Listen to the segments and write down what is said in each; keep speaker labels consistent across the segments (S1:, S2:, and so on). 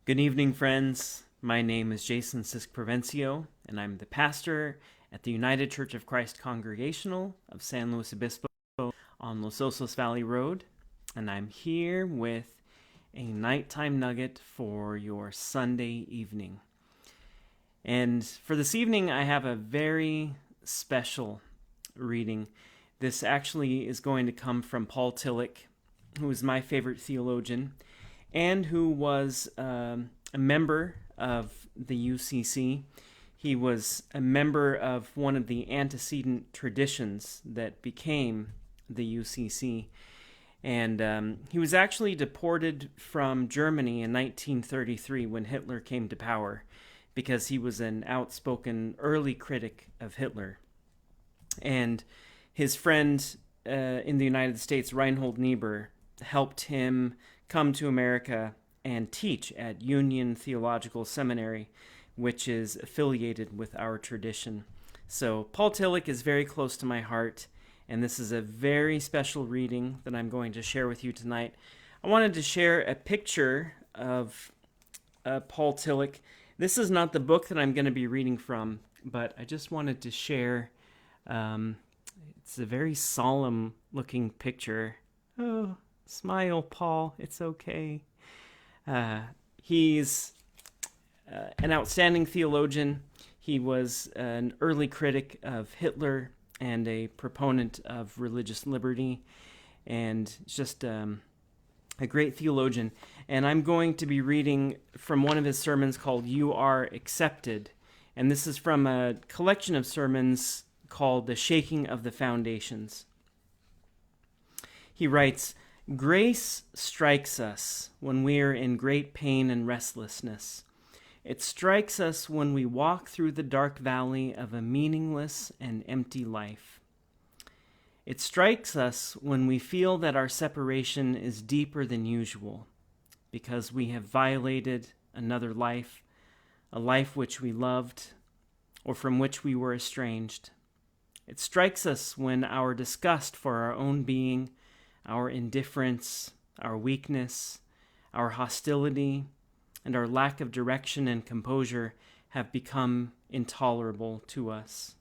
S1: Good evening, friends. My name is Jason Sisk Provencio, and I'm the pastor at the United Church of Christ Congregational of San Luis Obispo on Los Osos Valley Road, and I'm here with a Nighttime Nugget for your Sunday evening. And for this evening, I have a very special reading. This actually is going to come from Paul Tillich, who is my favorite theologian, and who was a member of the UCC. He was a member of one of the antecedent traditions that became the UCC. And he was actually deported from Germany in 1933 when Hitler came to power because he was an outspoken early critic of Hitler. And his friend in the United States, Reinhold Niebuhr, helped him come to America and teach at Union Theological Seminary, which is affiliated with our tradition. So Paul Tillich is very close to my heart, and this is a very special reading that I'm going to share with you tonight. I wanted to share a picture of Paul Tillich. This is not the book that I'm going to be reading from, but I just wanted to share. It's a very solemn looking picture. Oh, smile, Paul. It's okay. He's an outstanding theologian. He was an early critic of Hitler and a proponent of religious liberty, and just a great theologian. And I'm going to be reading from one of his sermons called You Are Accepted. And this is from a collection of sermons called The Shaking of the Foundations. He writes, "Grace strikes us when we are in great pain and restlessness. It strikes us when we walk through the dark valley of a meaningless and empty life. It strikes us when we feel that our separation is deeper than usual, because we have violated another life, a life which we loved, or from which we were estranged. It strikes us when our disgust for our own being, our indifference, our weakness, our hostility, and our lack of direction and composure have become intolerable to us.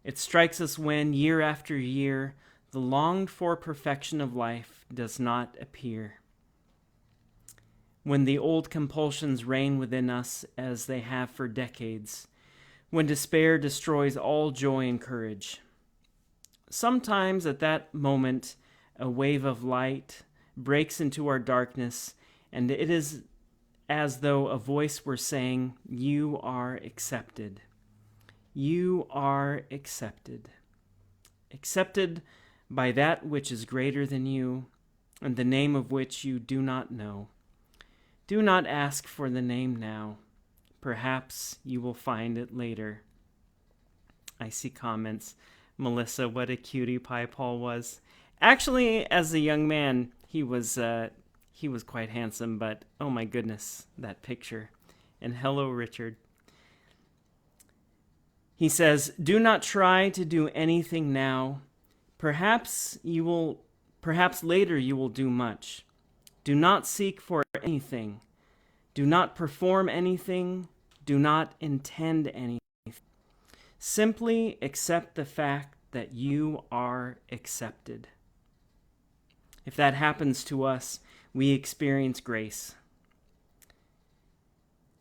S1: It strikes us when, year after year, the longed-for perfection of life does not appear. When the old compulsions reign within us as they have for decades, when despair destroys all joy and courage. Sometimes at that moment, a wave of light breaks into our darkness, and it is as though a voice were saying, 'You are accepted. You are accepted. Accepted by that which is greater than you, and the name of which you do not know. Do not ask for the name now. Perhaps you will find it later.'" I see comments. Melissa, what a cutie pie Paul was. Actually, as a young man, he was quite handsome, but oh my goodness, that picture. And hello, Richard. He says, "Do not try to do anything now. Perhaps later you will do much. Do not seek for anything. Do not perform anything. Do not intend anything. Simply accept the fact that you are accepted." If that happens to us, we experience grace.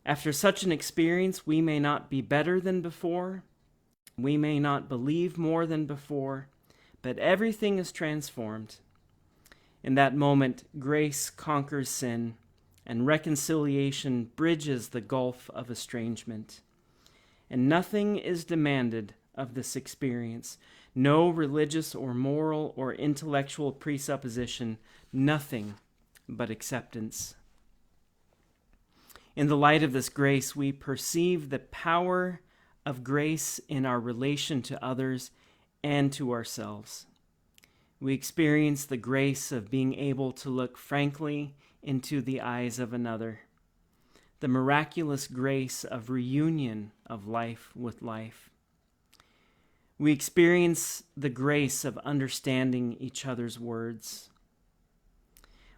S1: After such an experience, we may not be better than before. We may not believe more than before, but everything is transformed. In that moment, grace conquers sin, and reconciliation bridges the gulf of estrangement. And nothing is demanded of this experience. No religious or moral or intellectual presupposition, nothing but acceptance. In the light of this grace, we perceive the power of grace in our relation to others and to ourselves. We experience the grace of being able to look frankly into the eyes of another, the miraculous grace of reunion of life with life. We experience the grace of understanding each other's words.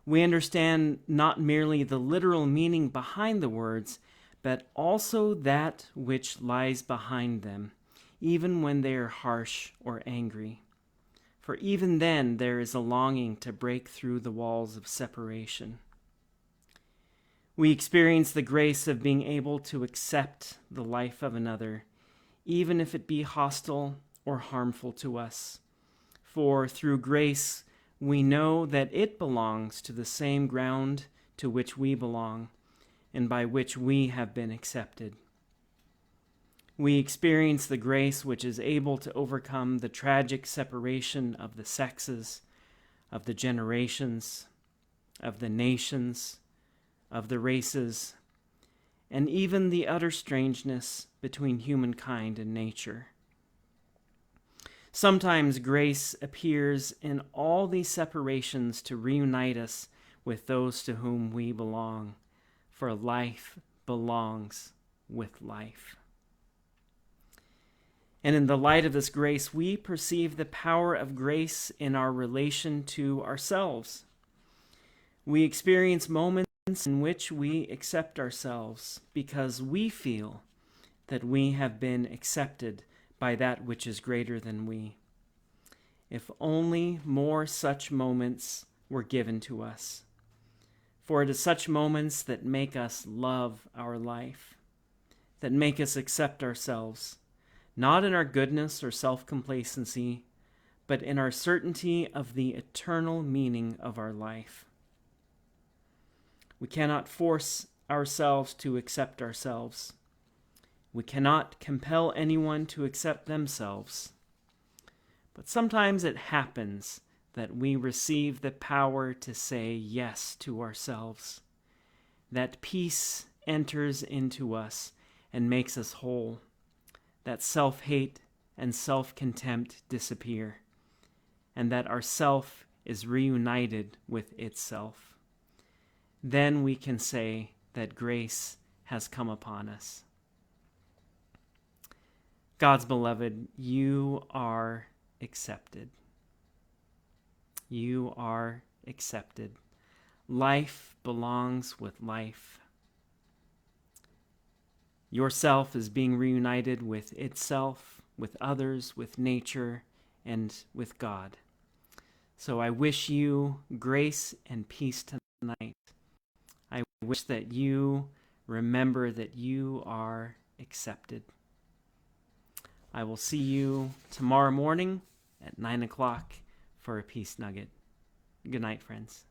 S1: We understand not merely the literal meaning behind the words, but also that which lies behind them, even when they are harsh or angry. For even then there is a longing to break through the walls of separation. We experience the grace of being able to accept the life of another, even if it be hostile or harmful to us. For through grace, we know that it belongs to the same ground to which we belong, and by which we have been accepted. We experience the grace which is able to overcome the tragic separation of the sexes, of the generations, of the nations, of the races, and even the utter strangeness between humankind and nature. Sometimes grace appears in all these separations to reunite us with those to whom we belong, for life belongs with life. And in the light of this grace, we perceive the power of grace in our relation to ourselves. We experience moments in which we accept ourselves because we feel that we have been accepted by that which is greater than we. If only more such moments were given to us. For it is such moments that make us love our life, that make us accept ourselves, not in our goodness or self-complacency, but in our certainty of the eternal meaning of our life. We cannot force ourselves to accept ourselves. We cannot compel anyone to accept themselves. But sometimes it happens that we receive the power to say yes to ourselves. That peace enters into us and makes us whole. That self-hate and self-contempt disappear. And that our self is reunited with itself. Then we can say that grace has come upon us. God's beloved, you are accepted. You are accepted. Life belongs with life. Yourself is being reunited with itself, with others, with nature, and with God. So I wish you grace and peace tonight. I wish that you remember that you are accepted. I will see you tomorrow morning at 9 o'clock for a Peace Nugget. Good night, friends.